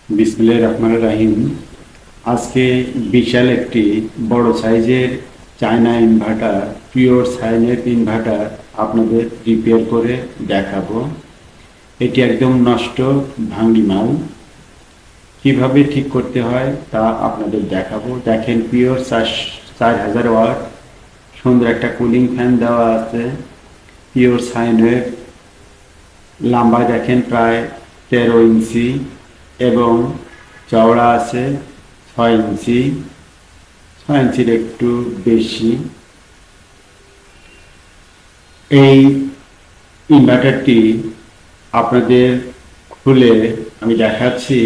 বিসমিল্লাহির রহমানির রহিম। আজকে বিশাল একটি বড় সাইজের চায়না ইনভার্টার, পিওর সাইনের ইনভার্টার আপনাদের রিপেয়ার করে দেখাবো। এটি একদম নষ্ট ভাঙি মাল, কিভাবে ঠিক করতে হয় তা আপনাদের দেখাবো। দেখেন, পিওর 4000 ওয়াট সুন্দর একটা কুলিং ফ্যান দেওয়া আছে। পিওর সাইনের লম্বা দেখেন প্রায় 13 ইঞ্চি এবং চওড়া আছে 6 ইঞ্চি, 6 ইঞ্চির একটু বেশি। এই ইনভার্টারটি আপনাদের খুলে আমি দেখাচ্ছি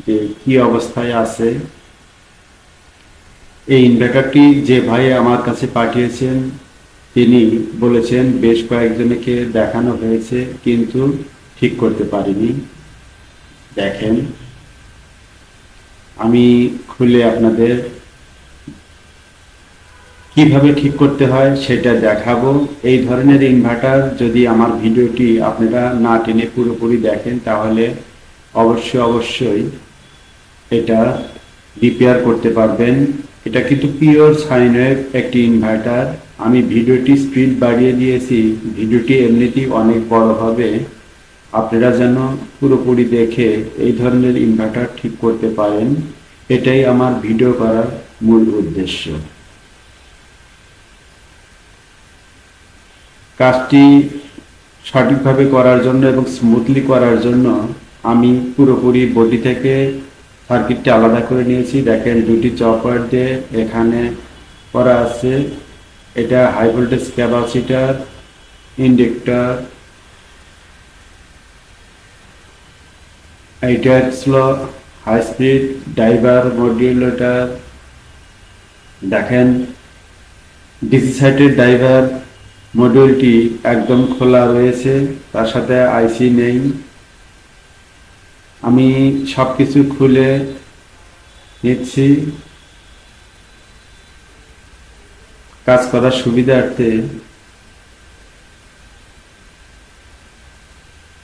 যে কি অবস্থায় আছে। এই ইনভার্টারটি যে ভাই আমার কাছে পাঠিয়েছেন তিনি বলেছেন বেশ কয়েকজনকে দেখানো হয়েছে কিন্তু ঠিক করতে পারিনি। দেখেন, আমি খুলে আপনাদের কিভাবে ঠিক করতে হয় সেটা দেখাবো। এই ধরনের ইনভার্টার যদি আমার ভিডিওটি আপনারা না টেনে পুরোপুরি দেখেন তাহলে অবশ্যই এটা রিপেয়ার করতে পারবেন। এটা কিন্তু পিওর সাইনের একটি ইনভার্টার। আমি ভিডিওটি স্পিড বাড়িয়ে দিয়েছি, ভিডিওটি এমনিতেই অনেক বড় হবে। আপনারা যেন পুরোপুরি দেখে এই ধরনের ইনভার্টার ঠিক করতে পারেন, এটাই আমার ভিডিও করার মূল উদ্দেশ্য। কাজটি সঠিকভাবে করার জন্য এবং স্মুথলি করার জন্য আমি পুরোপুরি বডি থেকে সার্কিটটি আলাদা করে নিয়েছি। দেখেন, দুটি চপার দিয়ে এখানে করা আছে। এটা হাই ভোল্টেজ ক্যাপাসিটার, ইন্ডাক্টর, এটা slow high speed driver modulator. দেখেন, ডিসি সাইটের ড্রাইভার মডিউলটি একদম খোলা রয়েছে, তার সাথে আইসি নেই। আমি সব কিছু খুলে নিচ্ছি কাজ করার সুবিধার্থে।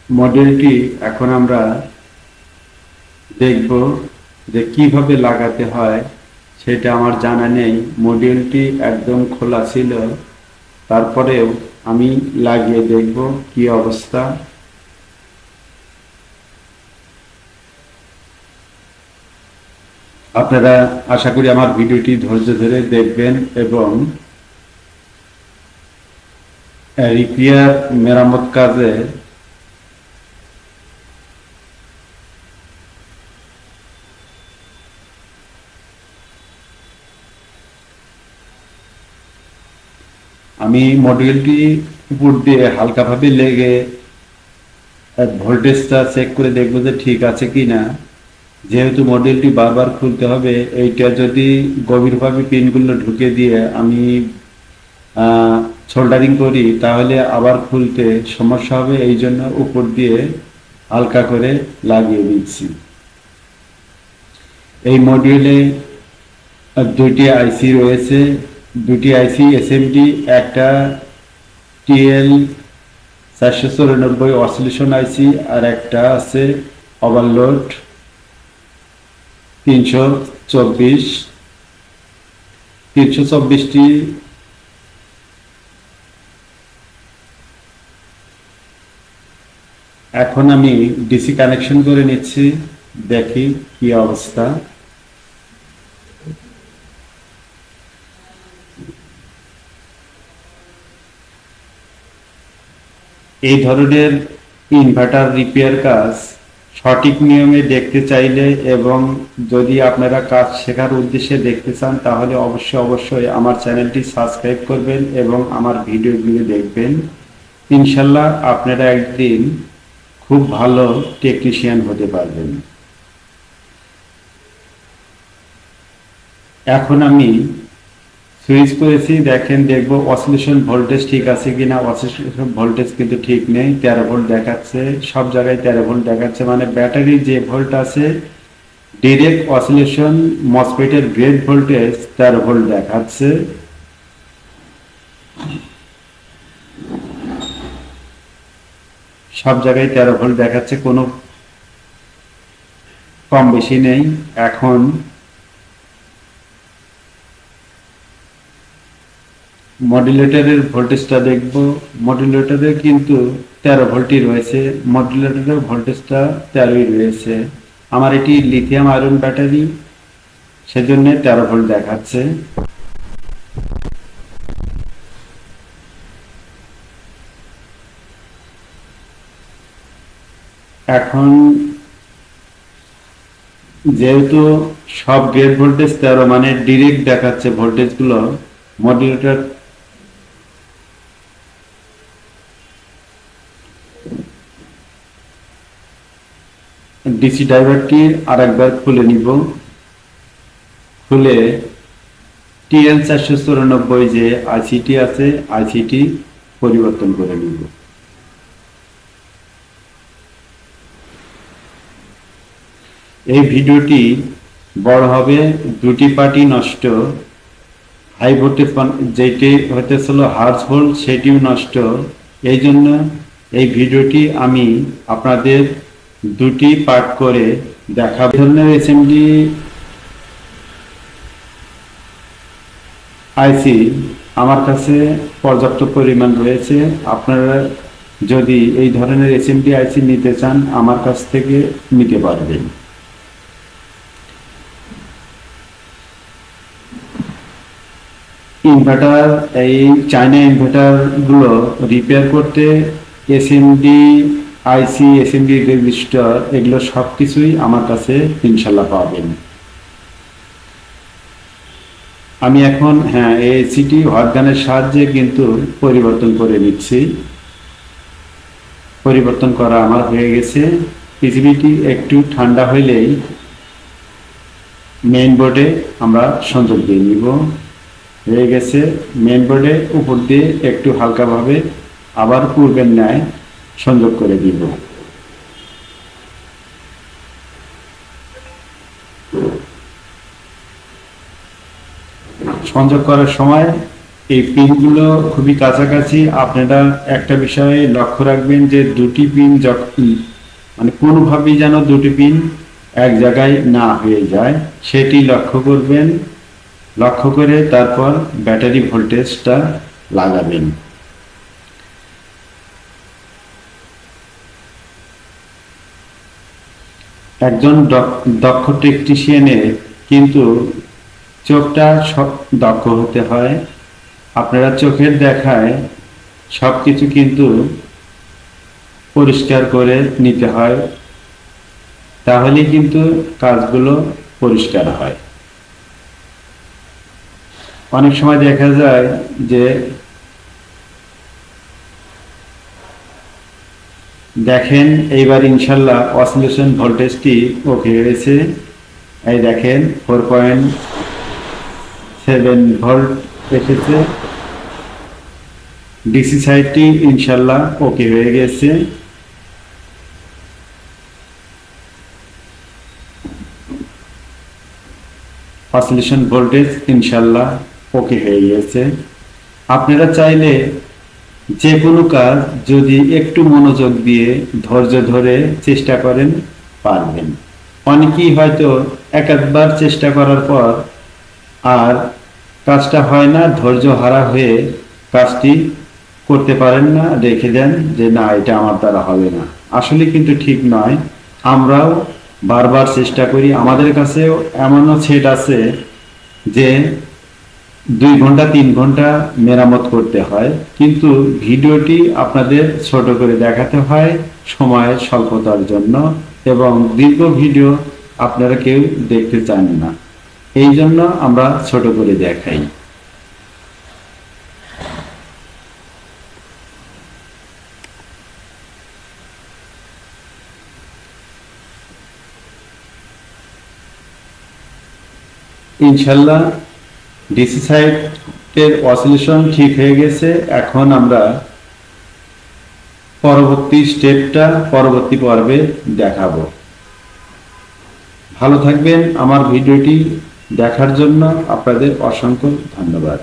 মডিউলটি এখন আমরা দেখব যে কিভাবে লাগাতে হয়, সেটা আমার জানা নেই। মডিউলটি একদম খোলা ছিল, তারপরেও আমি লাগিয়ে দেখব কি অবস্থা। আপনারা আশা করি আমার ভিডিওটি ধৈর্য ধরে দেখবেন এবং রিপেয়ার মেরামত কাজে আমি মডিউলটি উপর দিয়ে হালকাভাবে লেগে ভোল্টেজটা চেক করে দেখবো যে ঠিক আছে কিনা। যেহেতু মডিউলটি বারবার খুলতে হবে, এইটা যদি গভীরভাবে পিনগুলো ঢুকে দিয়ে আমি সোল্ডারিং করি তাহলে আবার খুলতে সমস্যা হবে। এই জন্য উপর দিয়ে হালকা করে লাগিয়ে দিচ্ছি। এই মডিউলে দুটি আইসি রয়েছে, দুটি আইসি এসএমডি, একটা টিএল 494 অসিলেশন আইসি আর একটা আছে ওভারলোড 324টি। এখন আমি ডিসি কানেকশন করে নিচ্ছি, দেখি কি অবস্থা। এই ধরনের ইনভার্টার রিপেয়ার কাজ সঠিক নিয়মে দেখতে চাইলে এবং যদি আপনারা কাজ শেখার উদ্দেশ্যে দেখতে চান তাহলে অবশ্যই আমার চ্যানেলটি সাবস্ক্রাইব করবেন এবং আমার ভিডিওগুলো দেখবেন। ইনশাল্লাহ আপনারা একদিন খুব ভালো টেকনিশিয়ান হতে পারবেন। এখন আমি সুইচ করেছি, দেখেন দেখবো অসিলেশন ভোল্টেজ ঠিক আছে কিনা। অসিলেশন ভোল্টেজ কিন্তু ঠিক নেই, 13 ভোল্ট দেখাচ্ছে, সব জায়গায় 13 ভোল্ট দেখাচ্ছে, মানে ব্যাটারি যে ভোল্ট আছে ডিরেক্ট অসিলেশন মসফেটের গ্রেড ভোল্টেজ 13 ভোল্ট দেখাচ্ছে। সব জায়গায় 13 ভোল্ট দেখাচ্ছে, কম বেশি নেই। এখন মডুলেটরের ভোল্টেজটা দেখব। মডুলেটরে কিন্তু 13 ভোল্টই রয়েছে, মডুলেটরের ভোল্টেজটা 13ই রয়েছে। আমার এটি লিথিয়াম আয়রন ব্যাটারি, সেজন্য 13 ভোল্ট দেখাচ্ছে। এখন যেহেতু সব গেট ভোল্টেজ 13, মানে ডিরেক্ট দেখাচ্ছে ভোল্টেজগুলো, মডুলেটর ডিসি ড্রাইভারটি আরেকবার খুলে নিব। খুলে টিএন 494 যে আইসিটি আছে, আইসিটি পরিবর্তন করে নিব। এই ভিডিওটি বড় হবে, দুটি পার্টি নষ্ট, হাই ভোল্টেজ যেটি হতেছিল হার্জ ভোল্ট সেটিও নষ্ট। এই জন্য এই ভিডিওটি আমি আপনাদের দুটি পার্ট করে দেখাবো। ধরনের এসএমডি আইসি আমার কাছে পর্যাপ্ত পরিমাণ রয়েছে। আপনারা যদি এই ধরনের এসএমডি আইসি নিতে চান আমার কাছ থেকে নিতে পারবেন। ইনভার্টার, এই চায়না ইনভার্টার গুলো রিপেয়ার করতে এসএমডি আইসি, এসএমডি রেজিস্টার, এগুলো সবকিছুই আমার কাছে ইনশাল্লাহ পাবেন। আমি এখন এসিটি হট গানের সাহায্যে কিন্তু পরিবর্তন করে নিচ্ছি। পরিবর্তন করা আমার হয়ে গেছে। পিসিবিটি একটু ঠান্ডা হইলেই মেইন বোর্ডে আমরা সংযোগ দিয়ে নিব। হয়ে গেছে। মেইন বোর্ডে উপর দিয়ে একটু হালকাভাবে আবার পূর্বের ন্যায় সংযোগ করে দিব। সংযোগ করার সময় এই পিনগুলো খুবই কাছাকাছি। আপনারা একটা বিষয়ে লক্ষ্য রাখবেন যে দুটি পিন মানে কোনোভাবেই যেন দুটি পিন এক জায়গায় না হয়ে যায়, সেটি লক্ষ্য করবেন। লক্ষ্য করে তারপর ব্যাটারি ভোল্টেজটা লাগাবেন। একজন দক্ষ টেকনিশিয়ানের কিন্তু চোখটা সব দক্ষ হতে হয়। আপনারা চোখের দেখায় সবকিছু কিন্তু পরিষ্কার করে নিতে হয়, তাহলে কিন্তু কাজগুলো পরিষ্কার হয়। অনেক সময় দেখা যায় যে দেখেন এইবার ইনশাল্লাহ অসিলেশন ভোল্টেজটি ওকে হয়েছে। এই দেখেন 4.7 ভোল্ট এসেছে। ডিসি সাইডটি ইনশাল্লাহ ওকে হয়ে গেছে। অসিলেশন ভোল্টেজ ইনশাল্লাহ ওকে হয়ে গেছে। আপনারা চাইলে যে কোনো কাজ যদি একটু মনোযোগ দিয়ে ধৈর্য ধরে চেষ্টা করেন পারবেন। অনেকেই হয়তো একবার চেষ্টা করার পর আর কাজটা হয় না, ধৈর্য হারা হয়ে কাজটি করতে পারেন না, রেখে দেন যে না এটা আমার দ্বারা হবে না। আসলে কিন্তু ঠিক নয়। আমরাও বারবার চেষ্টা করি। আমাদের কাছেও এমনও সেট আছে যে 2 ঘন্টা 3 ঘন্টা মেরামত করতে হয়, কিন্তু ভিডিওটি আপনাদের ছোট করে দেখাতে হয় সময়ের স্বল্পতার জন্য, এবং দীর্ঘ ভিডিও আপনারা কেউ দেখতে চান না, এই জন্য আমরা ছোট করে দেখাই। ইনশাল্লাহ ডিসি সাইডের অসিলেশন ঠিক হয়ে গেছে। এখন আমরা পরবর্তী স্টেপটা পরবর্তী পর্বে দেখাবো। ভালো থাকবেন। আমার ভিডিওটি দেখার জন্য আপনাদের অসংখ্য ধন্যবাদ।